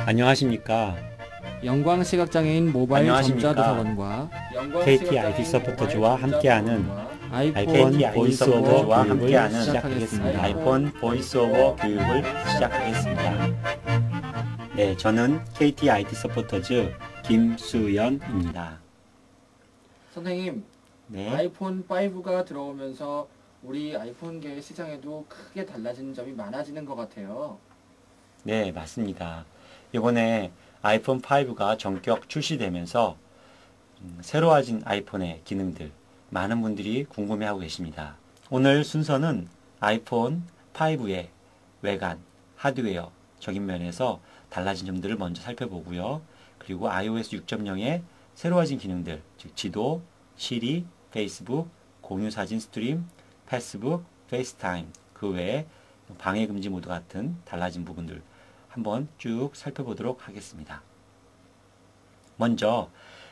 안녕하십니까. 영광시각장애인 모바일 안녕하십니까. 점자도서관과 KT IT 서포터즈와 함께하는 아이폰 보이스 오버 교육을 시작하겠습니다. 아이폰 보이스 오버 교육을 시작하겠습니다. 네, 저는 KT IT 서포터즈 김수연입니다. 선생님, 네, 아이폰 5가 들어오면서 우리 아이폰계 시장에도 크게 달라지는 점이 많아지는 것 같아요. 네, 맞습니다. 이번에 아이폰 5가 전격 출시되면서 새로워진 아이폰의 기능들 많은 분들이 궁금해하고 계십니다. 오늘 순서는 아이폰 5의 외관, 하드웨어적인 면에서 달라진 점들을 먼저 살펴보고요. 그리고 iOS 6.0의 새로워진 기능들, 즉 지도, 시리, 페이스북, 공유사진 스트림, 패스북, 페이스타임, 그 외에 방해금지 모드 같은 달라진 부분들 한번 쭉 살펴보도록 하겠습니다. 먼저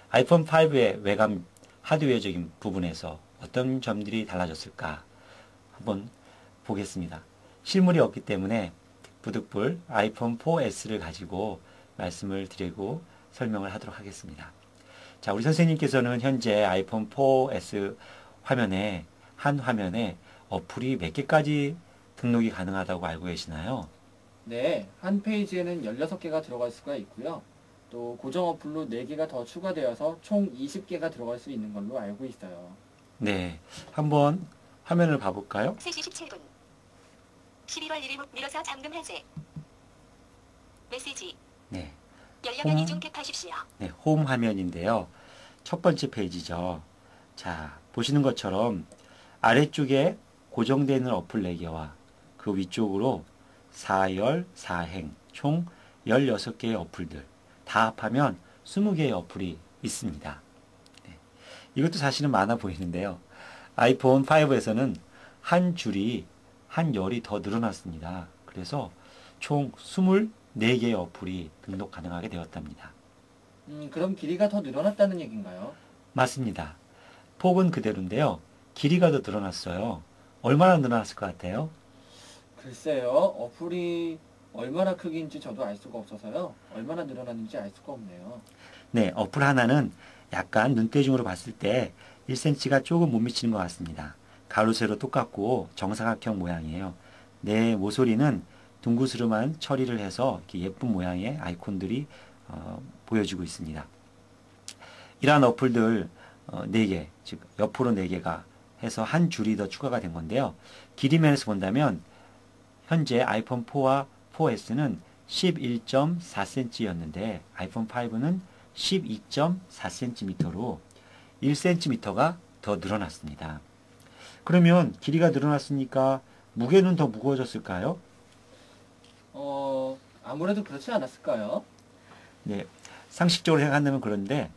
아이폰 5의 외관 하드웨어적인 부분에서 어떤 점들이 달라졌을까 한번 보겠습니다. 실물이 없기 때문에 부득불 아이폰 4S를 가지고 말씀을 드리고 설명을 하도록 하겠습니다. 자, 우리 선생님께서는 현재 아이폰 4S 화면에 한 화면에 어플이 몇 개까지 등록이 가능하다고 알고 계시나요? 네, 한 페이지에는 16개가 들어갈 수가 있고요. 또 고정 어플로 4개가 더 추가되어서 총 20개가 들어갈 수 있는 걸로 알고 있어요. 네, 한번 화면을 봐볼까요? 3시 17분 11월 1일 밀어서 잠금 해제 메시지 네, 열려면 이중탭하십시오. 네, 홈 화면인데요. 첫 번째 페이지죠. 자, 보시는 것처럼 아래쪽에 고정되어 있는 어플 4개와 그 위쪽으로 4열, 4행, 총 16개의 어플들 다 합하면 20개의 어플이 있습니다. 네. 이것도 사실은 많아 보이는데요. 아이폰 5에서는 한 줄이 한 열이 더 늘어났습니다. 그래서 총 24개의 어플이 등록 가능하게 되었답니다. 그럼 길이가 더 늘어났다는 얘기인가요? 맞습니다. 폭은 그대로인데요. 길이가 더 늘어났어요. 얼마나 늘어났을 것 같아요? 글쎄요, 어플이 얼마나 크기인지 저도 알 수가 없어서요. 얼마나 늘어났는지 알 수가 없네요. 네, 어플 하나는 약간 눈대중으로 봤을 때 1cm가 조금 못 미치는 것 같습니다. 가로, 세로 똑같고 정사각형 모양이에요. 내 모서리는 둥그스름한 처리를 해서 이렇게 예쁜 모양의 아이콘들이 보여지고 있습니다. 이러한 어플들 4개, 즉 옆으로 4개가 해서 한 줄이 더 추가가 된 건데요. 길이 면에서 본다면 현재 아이폰 4와 4S는 11.4cm였는데 아이폰 5는 12.4cm로 1cm가 더 늘어났습니다. 그러면 길이가 늘어났으니까 무게는 더 무거워졌을까요? 아무래도 그렇지 않았을까요? 네, 상식적으로 생각한다면 그런데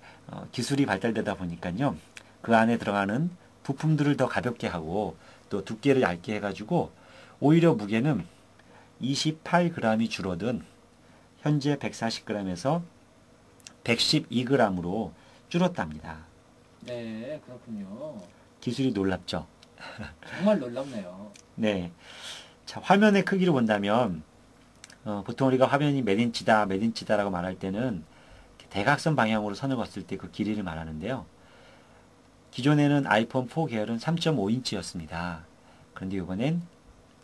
기술이 발달되다 보니까요. 그 안에 들어가는 부품들을 더 가볍게 하고 또 두께를 얇게 해가지고 오히려 무게는 28g이 줄어든 현재 140g에서 112g으로 줄었답니다. 네, 그렇군요. 기술이 놀랍죠? 정말 놀랍네요. 네. 자, 화면의 크기를 본다면 보통 우리가 화면이 몇 인치다라고 말할 때는 대각선 방향으로 선을 그었을 때 그 길이를 말하는데요. 기존에는 아이폰 4 계열은 3.5인치였습니다. 그런데 이번엔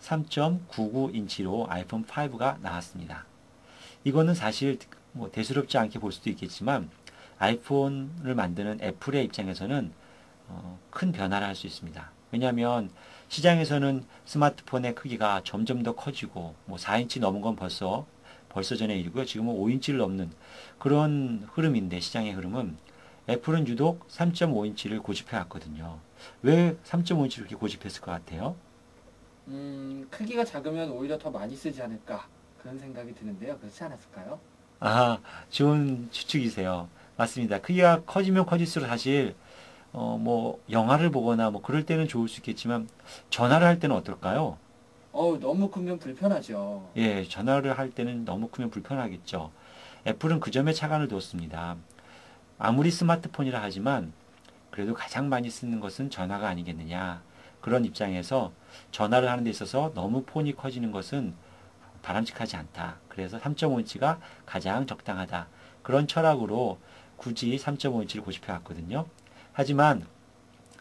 3.99인치로 아이폰 5가 나왔습니다. 이거는 사실 뭐 대수롭지 않게 볼 수도 있겠지만 아이폰을 만드는 애플의 입장에서는 큰 변화를 할 수 있습니다. 왜냐하면 시장에서는 스마트폰의 크기가 점점 더 커지고 뭐 4인치 넘은 건 벌써 전의 일이고요. 지금은 5인치를 넘는 그런 흐름인데 시장의 흐름은 애플은 유독 3.5인치를 고집해 왔거든요. 왜 3.5인치를 이렇게 고집했을 것 같아요? 크기가 작으면 오히려 더 많이 쓰지 않을까 그런 생각이 드는데요. 그렇지 않았을까요? 아, 좋은 추측이세요. 맞습니다. 크기가 커지면 커질수록 사실 뭐 영화를 보거나 뭐 그럴 때는 좋을 수 있겠지만 전화를 할 때는 어떨까요? 너무 크면 불편하죠. 예, 전화를 할 때는 너무 크면 불편하겠죠. 애플은 그 점에 차관을 두었습니다. 아무리 스마트폰이라 하지만 그래도 가장 많이 쓰는 것은 전화가 아니겠느냐. 그런 입장에서 전화를 하는 데 있어서 너무 폰이 커지는 것은 바람직하지 않다. 그래서 3.5인치가 가장 적당하다. 그런 철학으로 굳이 3.5인치를 고집해 왔거든요. 하지만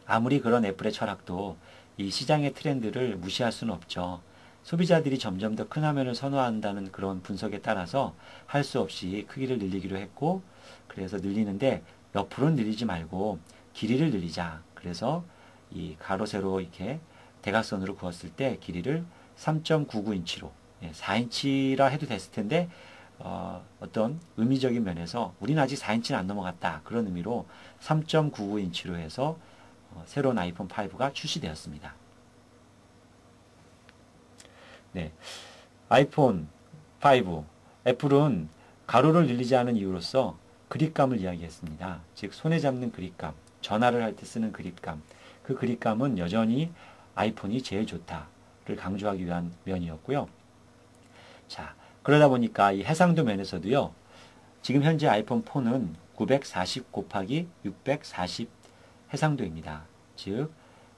아무리 그런 애플의 철학도 이 시장의 트렌드를 무시할 수는 없죠. 소비자들이 점점 더 큰 화면을 선호한다는 그런 분석에 따라서 할 수 없이 크기를 늘리기로 했고, 그래서 늘리는데 옆으로 늘리지 말고 길이를 늘리자. 그래서 이 가로 세로 이렇게 대각선으로 그었을 때 길이를 3.99인치로 4인치라 해도 됐을 텐데 어떤 의미적인 면에서 우리는 아직 4인치는 안 넘어갔다. 그런 의미로 3.99인치로 해서 새로운 아이폰 5가 출시되었습니다. 네, 아이폰 5, 애플은 가로를 늘리지 않은 이유로서 그립감을 이야기했습니다. 즉 손에 잡는 그립감, 전화를 할 때 쓰는 그립감, 그 그립감은 여전히 아이폰이 제일 좋다를 강조하기 위한 면이었고요. 자, 그러다 보니까 이 해상도 면에서도요. 지금 현재 아이폰 4는 940 곱하기 640 해상도입니다. 즉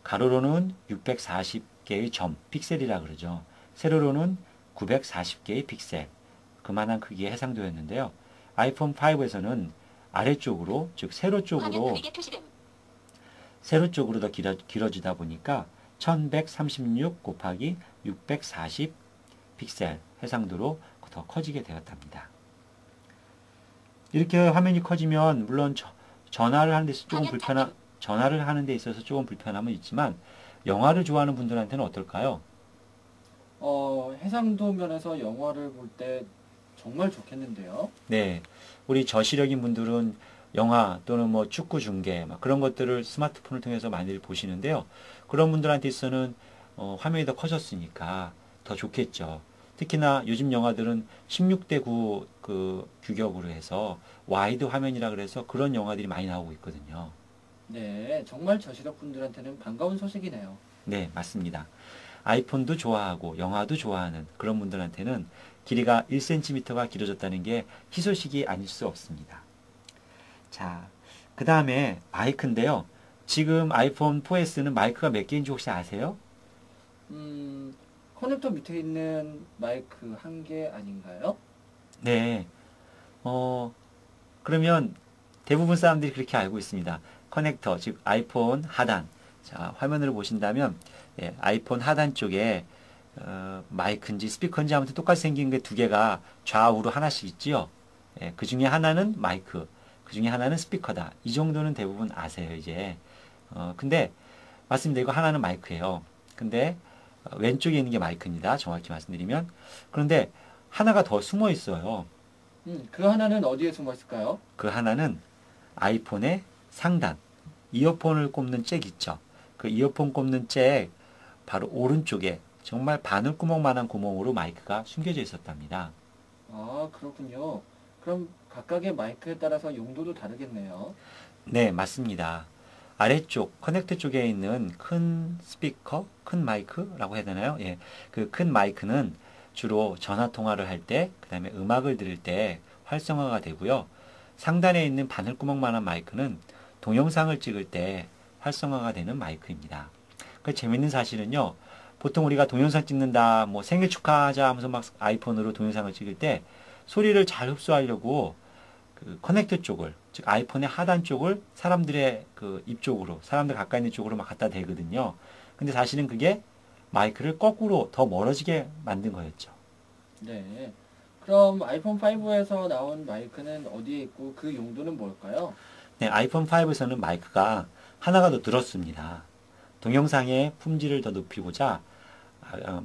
가로로는 640개의 점, 픽셀이라 그러죠. 세로로는 940개의 픽셀, 그만한 크기의 해상도였는데요. 아이폰 5에서는 아래쪽으로, 즉 세로 쪽으로 더 길어지다 보니까 1136 곱하기 640 픽셀 해상도로 더 커지게 되었답니다. 이렇게 화면이 커지면 물론 전화를 하는 데 있어서 조금 불편함은 있지만 영화를 좋아하는 분들한테는 어떨까요? 해상도 면에서 영화를 볼 때 정말 좋겠는데요. 네, 우리 저시력인 분들은 영화 또는 뭐 축구 중계 그런 것들을 스마트폰을 통해서 많이 보시는데요. 그런 분들한테 있어서는 화면이 더 커졌으니까 더 좋겠죠. 특히나 요즘 영화들은 16:9 그 규격으로 해서 와이드 화면이라 그래서 그런 영화들이 많이 나오고 있거든요. 네, 정말 저시력 분들한테는 반가운 소식이네요. 네, 맞습니다. 아이폰도 좋아하고 영화도 좋아하는 그런 분들한테는 길이가 1cm가 길어졌다는 게 희소식이 아닐 수 없습니다. 자, 그 다음에 마이크인데요. 지금 아이폰 4S는 마이크가 몇 개인지 혹시 아세요? 커넥터 밑에 있는 마이크 한 개 아닌가요? 네. 그러면 대부분 사람들이 그렇게 알고 있습니다. 커넥터, 즉 아이폰 하단. 자, 화면으로 보신다면 아이폰 하단 쪽에 마이크인지 스피커인지 아무튼 똑같이 생긴 게 두 개가 좌우로 하나씩 있지요. 그 중에 하나는 마이크, 그 중에 하나는 스피커다. 이 정도는 대부분 아세요, 이제. 근데 맞습니다. 이거 하나는 마이크예요. 근데 왼쪽에 있는 게 마이크입니다. 정확히 말씀드리면. 그런데 하나가 더 숨어 있어요. 그 하나는 어디에 숨어 있을까요? 그 하나는 아이폰의 상단, 이어폰을 꼽는 잭 있죠. 그 이어폰 꼽는 잭 바로 오른쪽에 정말 바늘구멍만한 구멍으로 마이크가 숨겨져 있었답니다. 아, 그렇군요. 그럼 각각의 마이크에 따라서 용도도 다르겠네요. 네, 맞습니다. 아래쪽 커넥터 쪽에 있는 큰 스피커, 큰 마이크라고 해야 되나요? 예, 그 큰 마이크는 주로 전화 통화를 할 때, 그 다음에 음악을 들을 때 활성화가 되고요. 상단에 있는 바늘구멍만한 마이크는 동영상을 찍을 때 활성화가 되는 마이크입니다. 그 재밌는 사실은요. 보통 우리가 동영상 찍는다, 뭐 생일 축하하자 하면서 막 아이폰으로 동영상을 찍을 때 소리를 잘 흡수하려고 그 커넥터 쪽을, 즉 아이폰의 하단 쪽을 사람들의 그 입 쪽으로, 사람들 가까이 있는 쪽으로 막 갖다 대거든요. 근데 사실은 그게 마이크를 거꾸로 더 멀어지게 만든 거였죠. 네. 그럼 아이폰 5에서 나온 마이크는 어디에 있고 그 용도는 뭘까요? 네, 아이폰 5에서는 마이크가 하나가 더 들었습니다. 동영상의 품질을 더 높이고자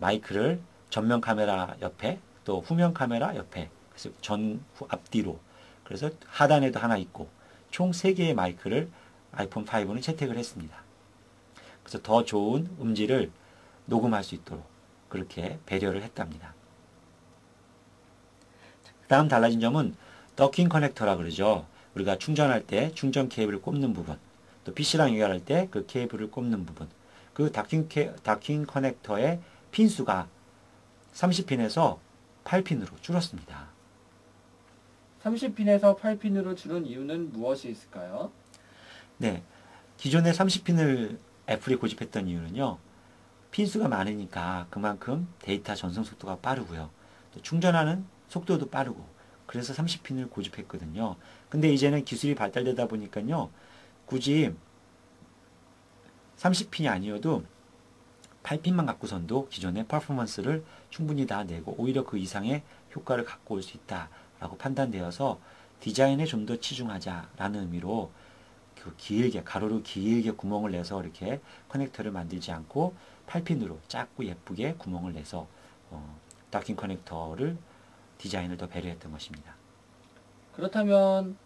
마이크를 전면 카메라 옆에 또 후면 카메라 옆에, 그래서 전, 후, 앞뒤로, 그래서 하단에도 하나 있고 총 3개의 마이크를 아이폰 5는 채택을 했습니다. 그래서 더 좋은 음질을 녹음할 수 있도록 그렇게 배려를 했답니다. 다음 달라진 점은 더킹 커넥터라 그러죠. 우리가 충전할 때 충전 케이블을 꼽는 부분, 또 PC랑 연결할 때 그 케이블을 꼽는 부분, 그 다킹 커넥터의 핀 수가 30핀에서 8핀으로 줄었습니다. 30핀에서 8핀으로 줄은 이유는 무엇이 있을까요? 네, 기존에 30핀을 애플이 고집했던 이유는요. 핀 수가 많으니까 그만큼 데이터 전송 속도가 빠르고요. 또 충전하는 속도도 빠르고 그래서 30핀을 고집했거든요. 근데 이제는 기술이 발달되다 보니까요. 굳이 30핀이 아니어도 8핀만 갖고선도 기존의 퍼포먼스를 충분히 다 내고 오히려 그 이상의 효과를 갖고 올 수 있다라고 판단되어서 디자인에 좀 더 치중하자라는 의미로 그 길게 가로로 길게 구멍을 내서 이렇게 커넥터를 만들지 않고 8핀으로 작고 예쁘게 구멍을 내서 다킹 커넥터를 디자인을 더 배려했던 것입니다. 그렇다면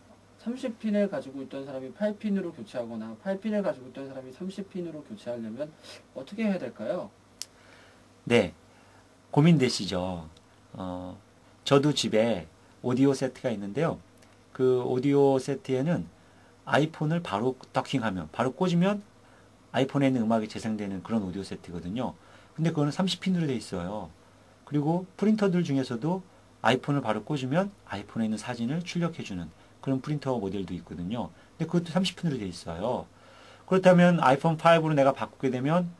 30핀을 가지고 있던 사람이 8핀으로 교체하거나 8핀을 가지고 있던 사람이 30핀으로 교체하려면 어떻게 해야 될까요? 네, 고민되시죠. 저도 집에 오디오 세트가 있는데요. 그 오디오 세트에는 아이폰을 바로 더킹하면, 바로 꽂으면 아이폰에 있는 음악이 재생되는 그런 오디오 세트거든요. 근데 그거는 30핀으로 돼 있어요. 그리고 프린터들 중에서도 아이폰을 바로 꽂으면 아이폰에 있는 사진을 출력해주는 그런 프린터 모델도 있거든요. 근데 그것도 30핀으로 돼 있어요. 그렇다면 아이폰 5로 내가 바꾸게 되면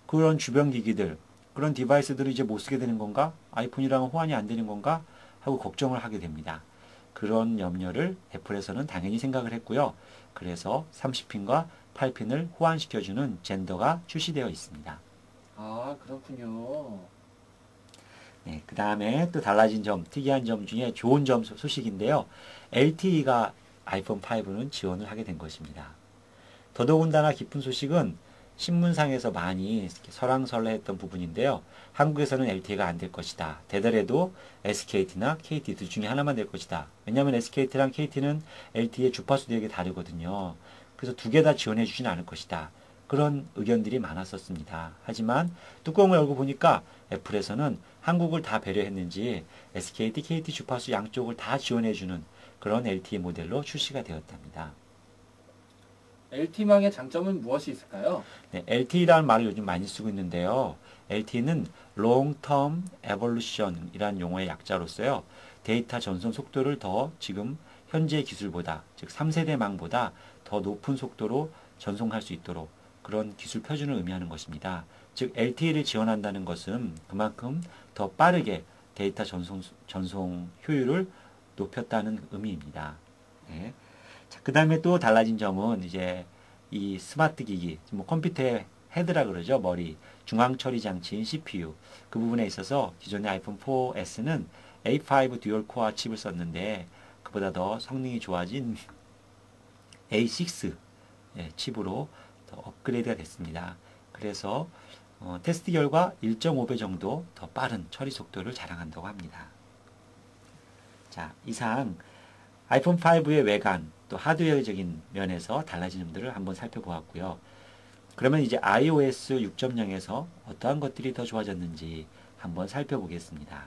그런 주변 기기들, 그런 디바이스들을 이제 못 쓰게 되는 건가? 아이폰이랑은 호환이 안 되는 건가? 하고 걱정을 하게 됩니다. 그런 염려를 애플에서는 당연히 생각을 했고요. 그래서 30핀과 8핀을 호환시켜주는 젠더가 출시되어 있습니다. 아, 그렇군요. 네, 그 다음에 또 달라진 점, 특이한 점 중에 좋은 점 소식인데요. LTE가 아이폰 5는 지원을 하게 된 것입니다. 더더군다나 기쁜 소식은 신문상에서 많이 설왕설래했던 부분인데요. 한국에서는 LTE가 안 될 것이다. 되더라도 SKT나 KT 둘 중에 하나만 될 것이다. 왜냐하면 SKT랑 KT는 LTE의 주파수 대역이 다르거든요. 그래서 두 개 다 지원해 주지는 않을 것이다. 그런 의견들이 많았었습니다. 하지만 뚜껑을 열고 보니까 애플에서는 한국을 다 배려했는지 SKT, KT 주파수 양쪽을 다 지원해주는 그런 LTE 모델로 출시가 되었답니다. LT망의 장점은 무엇이 있을까요? 네, LTE라는 말을 요즘 많이 쓰고 있는데요. LTE는 Long Term Evolution 이라는 용어의 약자로서요. 데이터 전송 속도를 더 지금 현재 기술보다, 즉 3세대망보다 더 높은 속도로 전송할 수 있도록 그런 기술 표준을 의미하는 것입니다. 즉 LTE를 지원한다는 것은 그만큼 더 빠르게 데이터 전송 효율을 높였다는 의미입니다. 네. 자, 그 다음에 또 달라진 점은 이제 이 스마트 기기, 뭐 컴퓨터의 헤드라 그러죠. 머리, 중앙 처리 장치인 CPU. 그 부분에 있어서 기존의 아이폰 4S는 A5 듀얼 코어 칩을 썼는데 그보다 더 성능이 좋아진 A6 칩으로 더 업그레이드가 됐습니다. 그래서 테스트 결과 1.5배 정도 더 빠른 처리 속도를 자랑한다고 합니다. 자, 이상 아이폰 5의 외관, 또 하드웨어적인 면에서 달라진 점들을 한번 살펴보았고요. 그러면 이제 iOS 6.0에서 어떠한 것들이 더 좋아졌는지 한번 살펴보겠습니다.